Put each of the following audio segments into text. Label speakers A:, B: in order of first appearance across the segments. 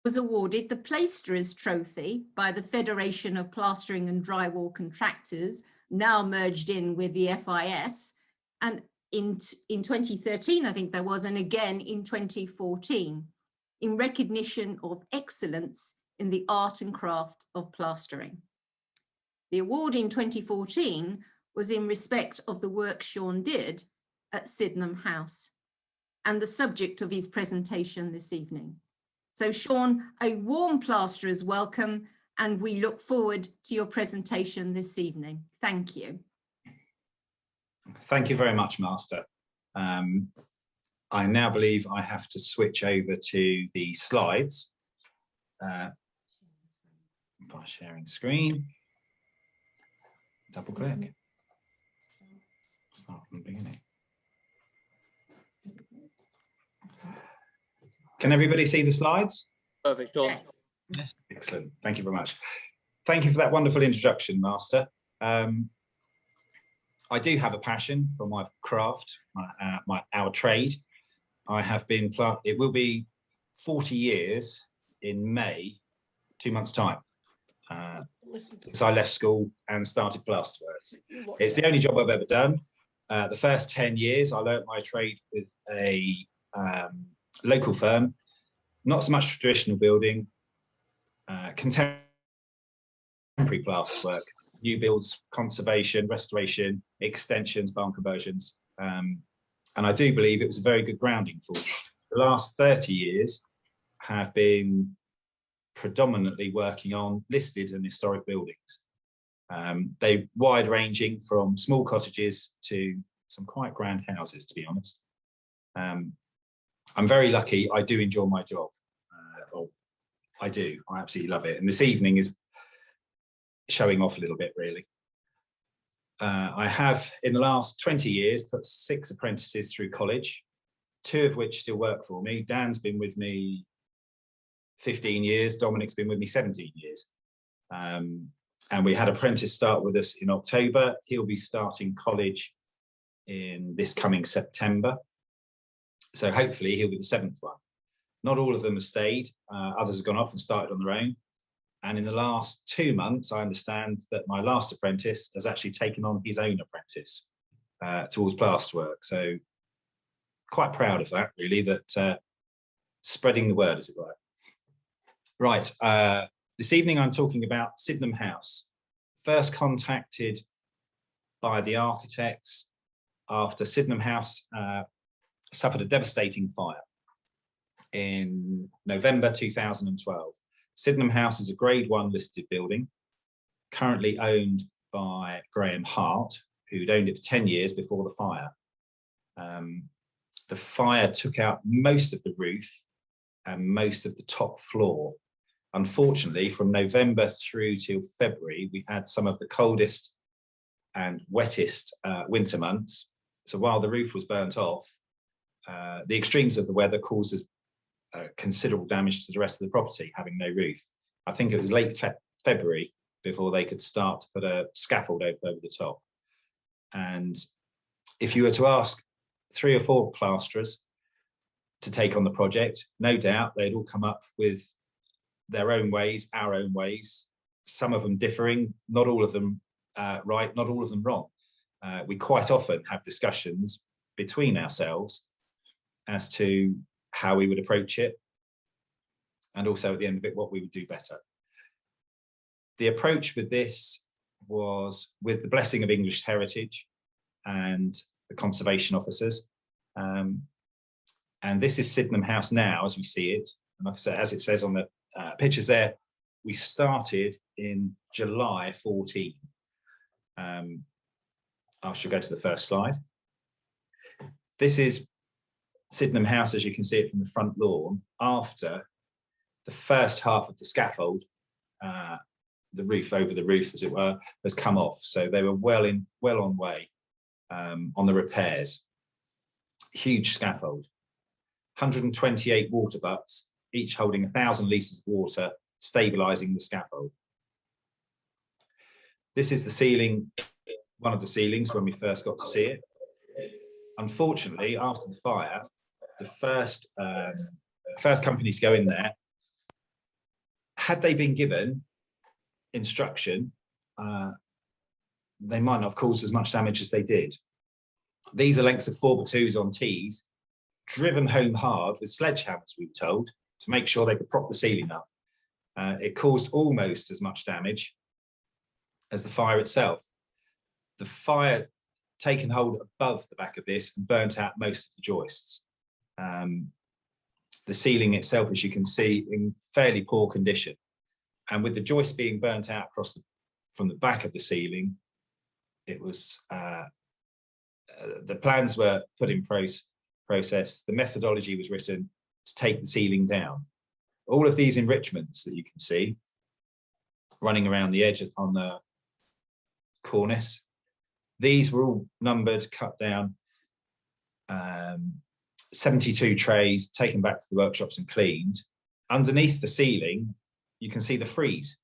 A: was awarded the Plasterers Trophy by the Federation of Plastering and Drywall Contractors, now merged in with the FIS, and in 2013 I think there was, and again in 2014, in recognition of excellence in the art and craft of plastering. The award in 2014 was in respect of the work Sean did at Sydenham House and the subject of his presentation this evening. So Sean, a warm plasterer's welcome, and we look forward to your presentation this evening. Thank you.
B: Thank you very much, Master. I now believe I have to switch over to the slides by sharing screen. Double click. Start from the beginning. Can everybody see the slides?
C: Perfect, John.
A: Yes.
B: Excellent. Thank you very much. Thank you for that wonderful introduction, Master. I do have a passion for my craft, our trade. I have been, it will be 40 years in May, 2 months' time, since I left school and started plasterwork. It's the only job I've ever done. The first 10 years, I learnt my trade with a local firm, not so much traditional building, contemporary plasterwork, new builds, conservation, restoration, extensions, barn conversions. And I do believe it was a very good grounding for me. The last 30 years have been predominantly working on listed and historic buildings. They're wide ranging from small cottages to some quite grand houses, to be honest. I'm very lucky. I do enjoy my job. I do. I absolutely love it. And this evening is showing off a little bit, really. I have, in the last 20 years, put 6 apprentices through college, 2 of which still work for me. Dan's been with me 15 years. Dominic's been with me 17 years. And we had an apprentice start with us in October. He'll be starting college in this coming September. So hopefully he'll be the 7th one. Not all of them have stayed. Others have gone off and started on their own. And in the last 2 months, I understand that my last apprentice has actually taken on his own apprentice towards plasterwork. So quite proud of that, really, that spreading the word, as it were. Right, this evening I'm talking about Sydenham House. First contacted by the architects after Sydenham House suffered a devastating fire in November 2012. Sydenham House is a Grade 1 listed building, currently owned by Graham Hart, who'd owned it for 10 years before the fire. The fire took out most of the roof and most of the top floor. Unfortunately, from November through till February, we had some of the coldest and wettest winter months. So while the roof was burnt off, the extremes of the weather causes considerable damage to the rest of the property, having no roof. I think it was late February before they could start to put a scaffold over the top. And if you were to ask 3 or 4 plasterers to take on the project, no doubt they'd all come up with their own ways, our own ways, some of them differing, not all of them right, not all of them wrong. We quite often have discussions between ourselves as to how we would approach it, and also at the end of it, what we would do better. The approach with this was with the blessing of English heritage and the conservation officers. And this is Sydenham House now, as we see it. And like I said, as it says on the pictures there, we started in July 14. I shall go to the first slide. This is Sydenham House, as you can see it from the front lawn, after the first half of the scaffold, the roof over the roof, as it were, has come off. So they were well on way on the repairs. Huge scaffold, 128 water butts, each holding 1,000 litres of water, stabilising the scaffold. This is the ceiling, one of the ceilings when we first got to see it. Unfortunately, after the fire, the first company to go in there had they been given instruction, they might not have caused as much damage as they did. These are lengths of 4x2s on T's, driven home hard with sledgehammers, we were told, to make sure they could prop the ceiling up. It caused almost as much damage as the fire itself. The fire taken hold above the back of this and burnt out most of the joists. The ceiling itself, as you can see, in fairly poor condition. And with the joist being burnt out from the back of the ceiling, it was, the plans were put in process. The methodology was written to take the ceiling down. All of these enrichments that you can see running around the edge on the cornice, these were all numbered, cut down, 72 trays taken back to the workshops and cleaned. Underneath the ceiling, you can see the frieze.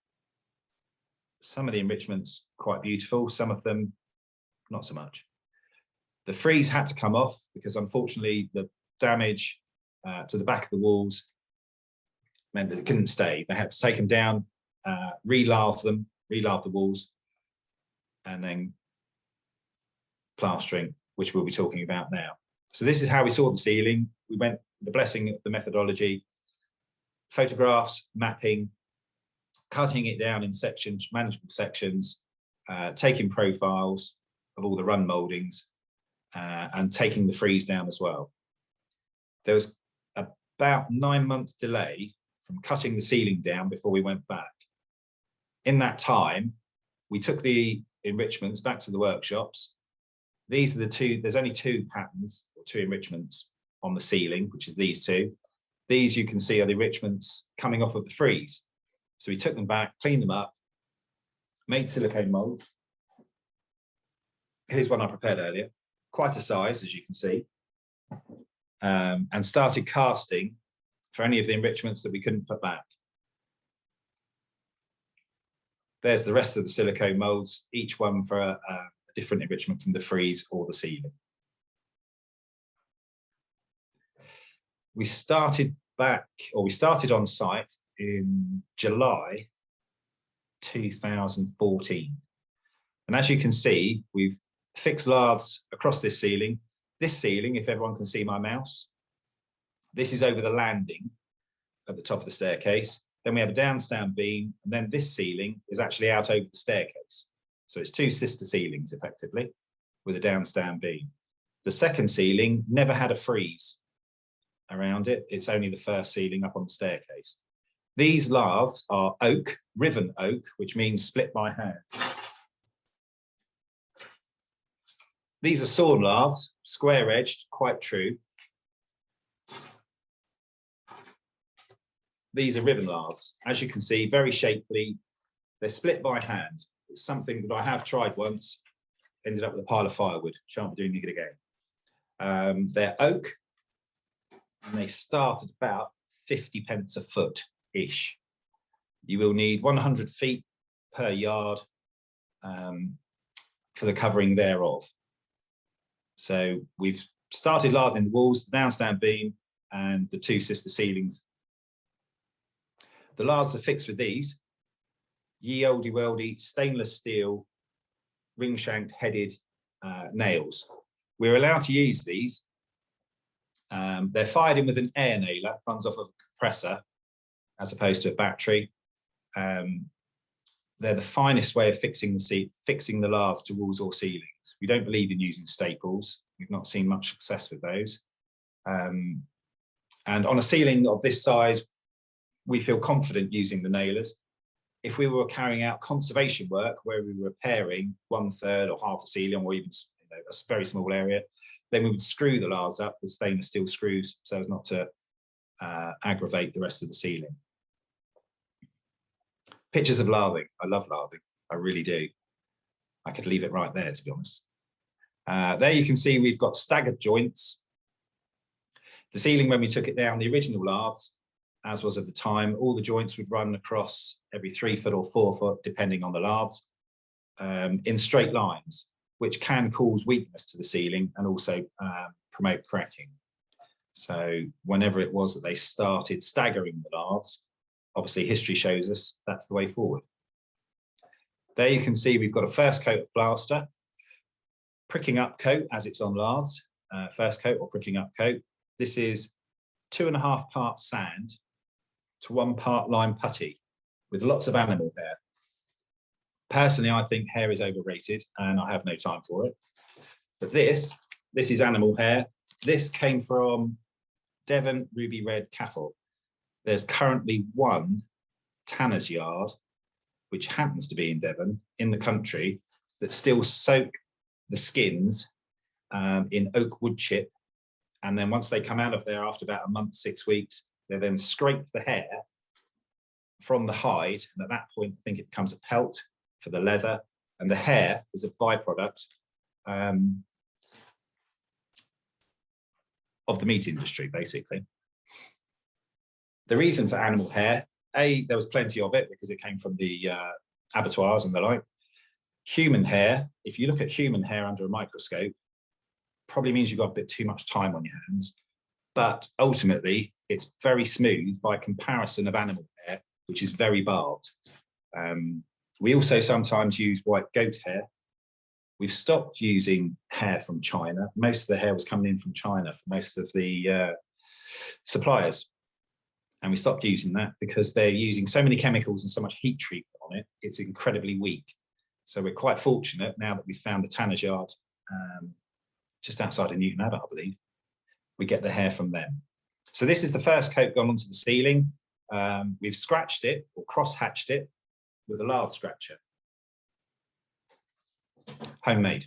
B: Some of the enrichments quite beautiful, some of them not so much. The frieze had to come off because unfortunately the damage to the back of the walls meant that it couldn't stay. They had to take them down, re-lathe the walls, and then plastering, which we'll be talking about now. So this is how we saw the ceiling. We went the blessing of the methodology, photographs, mapping, cutting it down in sections, manageable sections, taking profiles of all the run mouldings, and taking the frieze down as well. There was about 9 months delay from cutting the ceiling down before we went back. In that time, we took the enrichments back to the workshops. These are the two, there's only two patterns or two enrichments on the ceiling, which is these two. These you can see are the enrichments coming off of the frieze. So we took them back, cleaned them up, made silicone molds. Here's one I prepared earlier, quite a size, as you can see, and started casting for any of the enrichments that we couldn't put back. There's the rest of the silicone molds, each one for a different enrichment from the frieze or the ceiling. We started on site in July 2014. And as you can see, we've fixed laths across this ceiling. This ceiling, if everyone can see my mouse, this is over the landing at the top of the staircase. Then we have a downstand beam, and then this ceiling is actually out over the staircase. So it's two sister ceilings, effectively, with a downstand beam. The second ceiling never had a frieze around it. It's only the first ceiling up on the staircase. These laths are oak, riven oak, which means split by hand. These are sawn laths, square-edged, quite true. These are riven laths. As you can see, very shapely. They're split by hand. It's something that I have tried once, ended up with a pile of firewood. Shan't be doing it again. They're oak, and they start at about 50 pence a foot-ish. You will need 100 feet per yard for the covering thereof. So we've started lathing the walls, the downstand beam, and the two sister ceilings. The laths are fixed with these ye olde weldy stainless steel ring shanked headed nails. We're allowed to use these. They're fired in with an air nailer, runs off of a compressor as opposed to a battery. They're the finest way of fixing the laths to walls or ceilings. We don't believe in using staples. We've not seen much success with those. And on a ceiling of this size, we feel confident using the nailers. If we were carrying out conservation work where we were repairing 1/3 or half the ceiling, or even a very small area, then we would screw the laths up with stainless steel screws so as not to aggravate the rest of the ceiling. Pictures of lathing. I love lathing. I really do. I could leave it right there, to be honest. There you can see we've got staggered joints. The ceiling, when we took it down, the original laths, as was of the time, all the joints would run across every 3 foot or 4 foot, depending on the laths, in straight lines, which can cause weakness to the ceiling and also promote cracking. So whenever it was that they started staggering the laths, obviously history shows us that's the way forward. There you can see we've got a first coat of plaster, pricking up coat as it's on laths, first coat or pricking up coat. This is 2.5 parts sand to 1 part lime putty with lots of animal hair. Personally, I think hair is overrated and I have no time for it. But this is animal hair. This came from Devon Ruby Red Cattle. There's currently 1 tanner's yard, which happens to be in Devon, in the country, that still soak the skins in oak wood chip. And then once they come out of there after about a month, 6 weeks, they then scrape the hair from the hide. And at that point, I think it becomes a pelt for the leather. And the hair is a byproduct of the meat industry, basically. The reason for animal hair, there was plenty of it because it came from the abattoirs and the like. Human hair, if you look at human hair under a microscope, probably means you've got a bit too much time on your hands. But ultimately, it's very smooth by comparison of animal hair, which is very barbed. We also sometimes use white goat hair. We've stopped using hair from China. Most of the hair was coming in from China for most of the suppliers. And we stopped using that because they're using so many chemicals and so much heat treatment on it, it's incredibly weak. So we're quite fortunate now that we've found the tanner's yard just outside of Newton Abbot, I believe. We get the hair from them. So this is the first coat gone onto the ceiling. We've scratched it or cross-hatched it with a lathe scratcher. Homemade.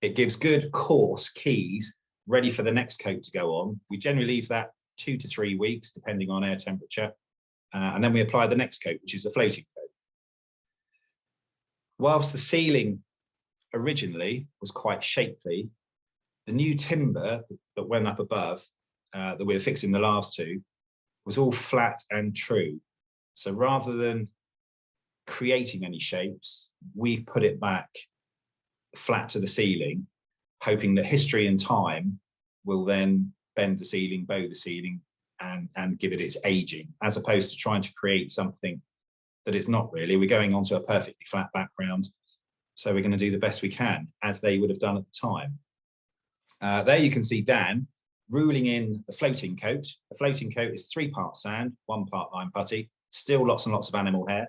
B: It gives good coarse keys ready for the next coat to go on. We generally leave that 2 to 3 weeks, depending on air temperature. And then we apply the next coat, which is the floating coat. Whilst the ceiling originally was quite shapely, the new timber that went up above, that we were fixing the last to, was all flat and true. So rather than creating any shapes, we've put it back flat to the ceiling, hoping that history and time will then bend the ceiling, bow the ceiling, and give it its aging, as opposed to trying to create something that it's not really. We're going onto a perfectly flat background, so we're going to do the best we can, as they would have done at the time. There you can see Dan ruling in the floating coat. The floating coat is 3 parts sand, 1 part lime putty, still lots and lots of animal hair.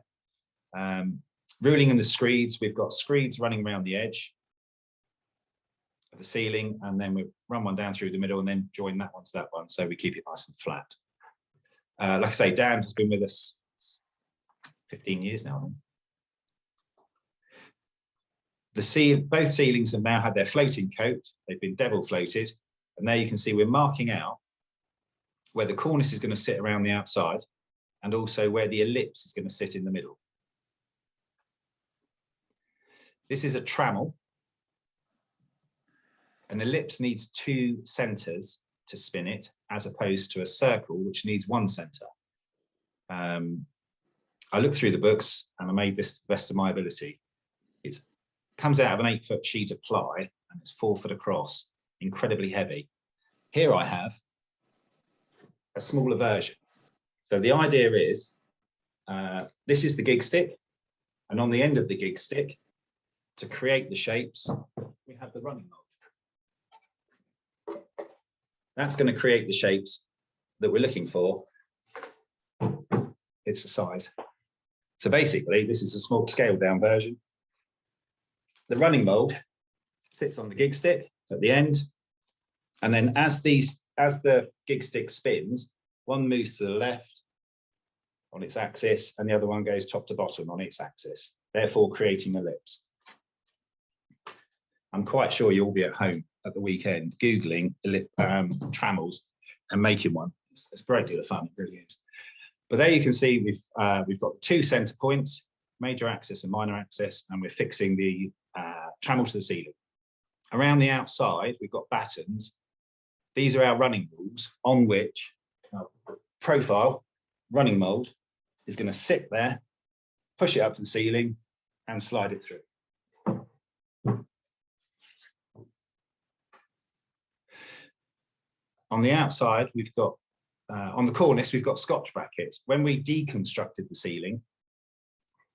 B: Ruling in the screeds, we've got screeds running around the edge of the ceiling, and then we run one down through the middle and then join that one to that one, so we keep it nice and flat. Like I say, Dan has been with us 15 years now, I think. Both ceilings have now had their floating coat. They've been devil floated, and there you can see we're marking out where the cornice is going to sit around the outside, and also where the ellipse is going to sit in the middle. This is a trammel. An ellipse needs 2 centers to spin it, as opposed to a circle, which needs 1 center. I looked through the books and I made this to the best of my ability. It comes out of an 8-foot sheet of ply and it's 4 foot across, incredibly heavy. Here I have a smaller version. So the idea is, this is the gig stick, and on the end of the gig stick, to create the shapes, we have the running mold. That's going to create the shapes that we're looking for. It's the size. So basically, this is a small scaled down version. The running mold sits on the gig stick at the end. And then as the gig stick spins, one moves to the left on its axis and the other one goes top to bottom on its axis, therefore creating an ellipse. I'm quite sure you'll be at home at the weekend Googling trammels and making one. It's a great deal of fun, it really is. But there you can see we've got 2 center points, major axis and minor axis, and we're fixing the trammel to the ceiling. Around the outside, we've got battens. These are our running rules on which profile running mold is going to sit there, push it up to the ceiling and slide it through. On the outside, we've got On the cornice, we've got Scotch brackets. When we deconstructed the ceiling,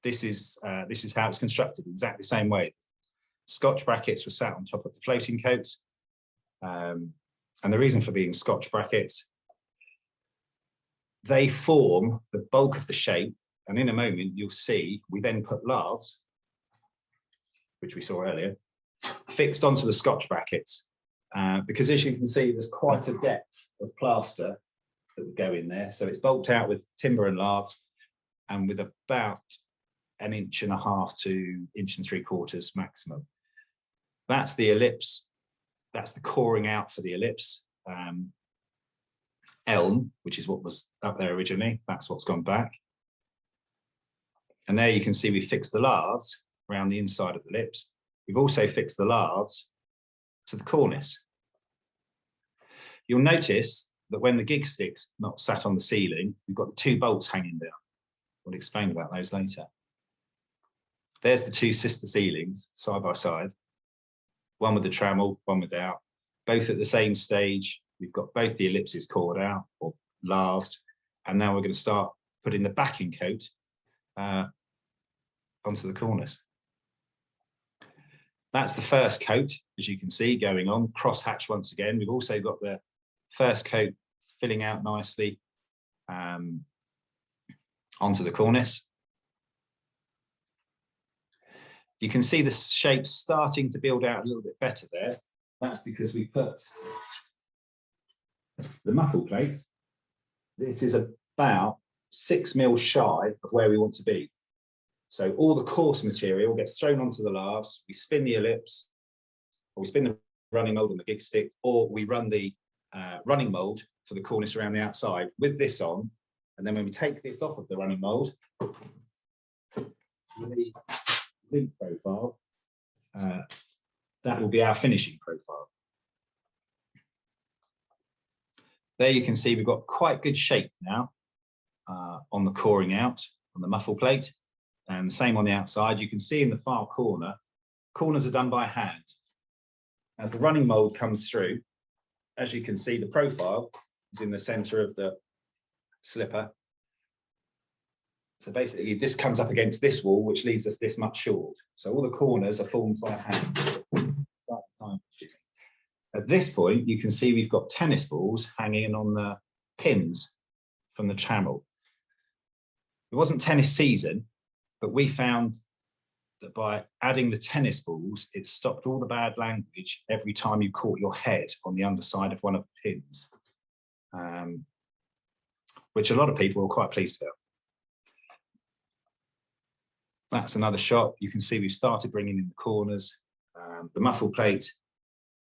B: this is how it's constructed, exactly the same way. Scotch brackets were sat on top of the floating coats. And the reason for being Scotch brackets, they form the bulk of the shape. And in a moment, you'll see, we then put laths, which we saw earlier, fixed onto the Scotch brackets. Because as you can see, there's quite a depth of plaster that would go in there. So it's bulked out with timber and laths and with about 1.5 inches to 1.75 inches maximum. That's the ellipse. That's the coring out for the ellipse. Elm, which is what was up there originally, that's what's gone back. And there you can see we fixed the laths around the inside of the ellipse. We've also fixed the laths to the cornice. You'll notice that when the gig stick's not sat on the ceiling, we've got the 2 bolts hanging down. We'll explain about those later. There's the 2 sister ceilings side by side, one with the trammel, one without, both at the same stage. We've got both the ellipses cored out or lathed, and now we're going to start putting the backing coat onto the cornice. That's the first coat, as you can see, going on, cross-hatch once again. We've also got the first coat filling out nicely onto the cornice. You can see the shape starting to build out a little bit better there. That's because we put the muffle plate. This is about 6 mil shy of where we want to be. So all the coarse material gets thrown onto the laths, we spin the ellipse, or we spin the running mould on the gig stick, or we run the running mould for the cornice around the outside with this on. And then when we take this off of the running mould, the zinc profile, that will be our finishing profile. There you can see we've got quite good shape now on the coring out on the muffle plate, and the same on the outside. You can see in the far corner, corners are done by hand. As the running mould comes through, as you can see, the profile is in the center of the slipper. So basically this comes up against this wall, which leaves us this much short. So all the corners are formed by hand. At this point, you can see we've got tennis balls hanging on the pins from the channel. It wasn't tennis season, but we found that by adding the tennis balls, it stopped all the bad language every time you caught your head on the underside of one of the pins, which a lot of people were quite pleased about. That's another shot. You can see we've started bringing in the corners. The muffle plate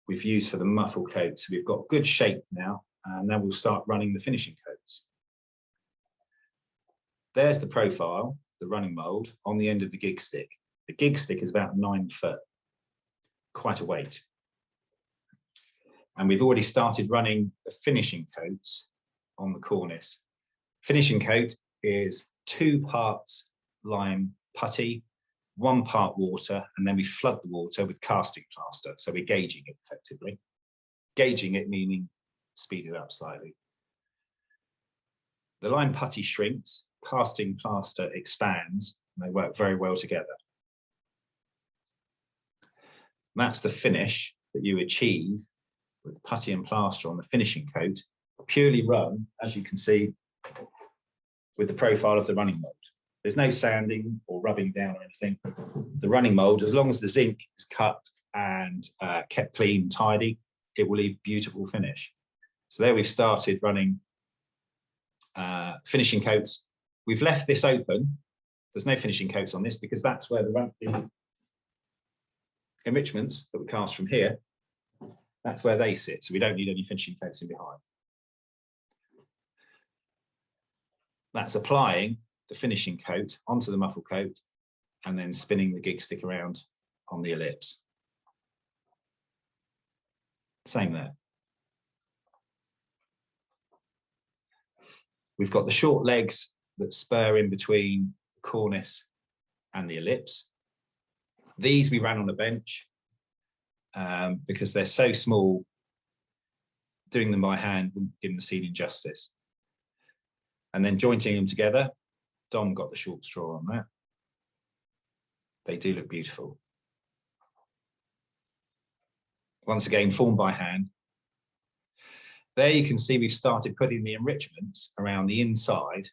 B: we've used for the muffle coat. So we've got good shape now, and then we'll start running the finishing coats. There's the profile, the running mould on the end of the gig stick. The gig stick is about 9 foot, quite a weight. And we've already started running the finishing coats on the cornice. Finishing coat is 2 parts lime putty, 1 part water, and then we flood the water with casting plaster. So we're gauging it effectively. Gauging it meaning speed it up slightly. The lime putty shrinks, casting plaster expands, and they work very well together. That's the finish that you achieve with putty and plaster on the finishing coat, purely run, as you can see, with the profile of the running mould. There's no sanding or rubbing down or anything. The running mould, as long as the zinc is cut and kept clean and tidy, it will leave beautiful finish. So there we've started running finishing coats. We've left this open. There's no finishing coats on this because that's where the enrichments that we cast from here, that's where they sit. So we don't need any finishing coats in behind. That's applying the finishing coat onto the muffle coat and then spinning the gig stick around on the ellipse. Same there. We've got the short legs that spur in between the cornice and the ellipse. These we ran on a bench because they're so small, doing them by hand wouldn't give the ceiling justice. and then jointing them together. Dom got the short straw on that. They do look beautiful. Once again, formed by hand. There you can see we've started putting the enrichments around the inside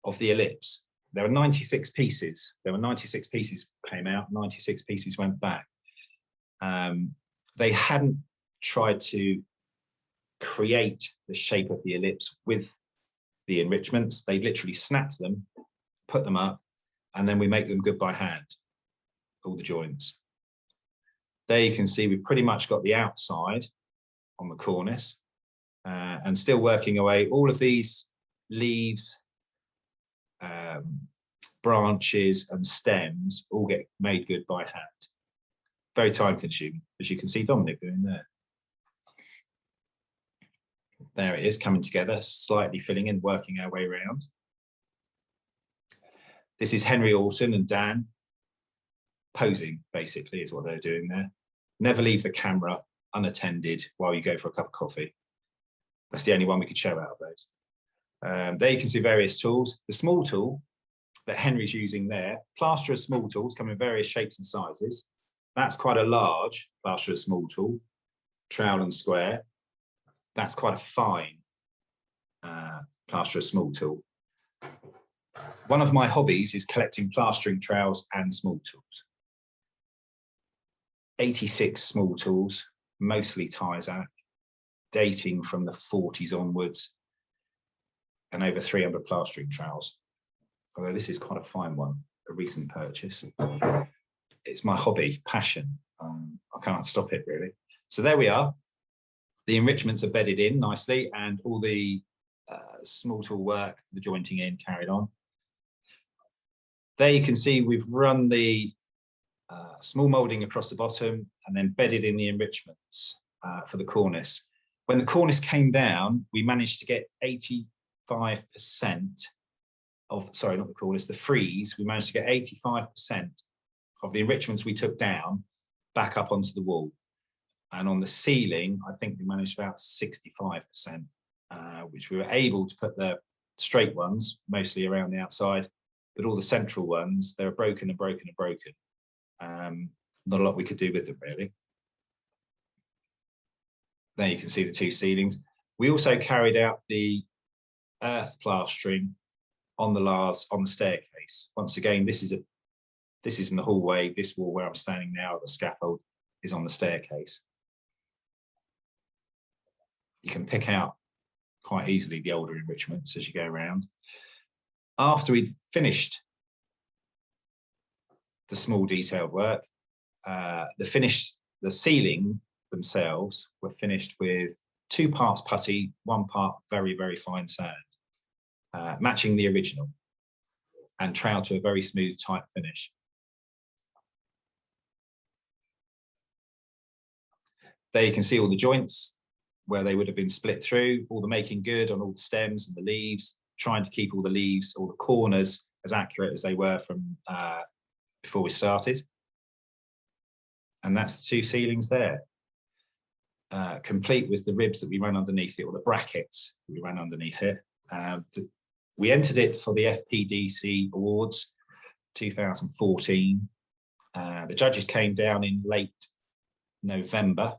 B: of the ellipse. There are 96 pieces. There were 96 pieces came out, 96 pieces went back. They hadn't tried to create the shape of the ellipse with the enrichments. They literally snapped them, put them up, and then we make them good by hand, all the joints. There you can see we've pretty much got the outside on the cornice, and still working away. All of these leaves, branches and stems all get made good by hand. Very time consuming, as you can see Dominic doing there. There it is, coming together, slightly filling in, working our way around. This is Henry Orton and Dan posing, basically, is what they're doing there. Never leave the camera unattended while you go for a cup of coffee. That's the only one we could show out of those. There you can see various tools. The small tool that Henry's using there, plasterer small tools come in various shapes and sizes. That's quite a large plasterer small tool, trowel and square. That's quite a fine plasterer small tool. One of my hobbies is collecting plastering trowels and small tools. 86 small tools, mostly Tyzac, dating from the 40s onwards, and over 300 plastering trowels. Although this is quite a fine one, a recent purchase. It's my hobby, passion. I can't stop it really. So there we are. The enrichments are bedded in nicely, and all the small tool work, the jointing in, carried on. There you can see we've run the small moulding across the bottom and then bedded in the enrichments for the cornice. When the cornice came down, we managed to get 85% of, sorry, not the cornice, the frieze. We managed to get 85% of the enrichments we took down back up onto the wall. And on the ceiling, I think we managed about 65%, which we were able to put the straight ones mostly around the outside, but all the central ones, they were broken and broken and broken. Not a lot we could do with them really. There you can see the two ceilings. We also carried out the earth plastering on the staircase. Once again, this is in the hallway. This wall where I'm standing now, the scaffold, is on the staircase. You can pick out quite easily the older enrichments as you go around. After we'd finished the small detailed work, the ceiling themselves were finished with 2 parts putty, 1 part very, very fine sand, matching the original, and troweled to a very smooth, tight finish. There you can see all the joints where they would have been split through, all the making good on all the stems and the leaves, trying to keep all the leaves, all the corners as accurate as they were from before we started. And that's the 2 ceilings there, complete with the ribs that we ran underneath it, or the brackets that we ran underneath it. We entered it for the FPDC Awards 2014. The judges came down in late November,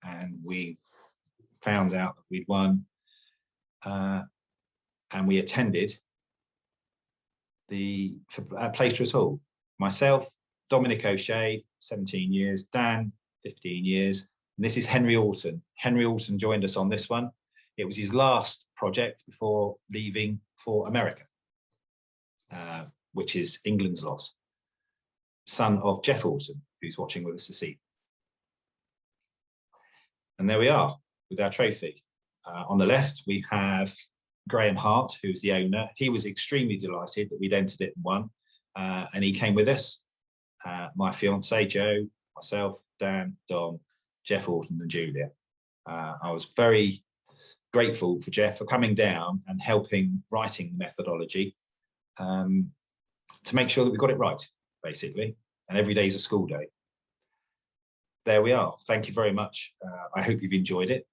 B: and we found out that we'd won, and we attended the Plasterers Hall. Myself, Dominic O'Shea, 17 years, Dan, 15 years, and this is Henry Orton. Henry Orton joined us on this one. It was his last project before leaving for America, which is England's loss. Son of Jeff Orton, who's watching with us this evening. And there we are with our trophy. On the left, we have Graham Hart, who's the owner. He was extremely delighted that we'd entered it and won. And he came with us, my fiance, Jo, myself, Dan, Dom, Jeff Orton and Julia. I was very grateful for Jeff for coming down and helping writing the methodology to make sure that we got it right, basically. And every day is a school day. There we are. Thank you very much. I hope you've enjoyed it.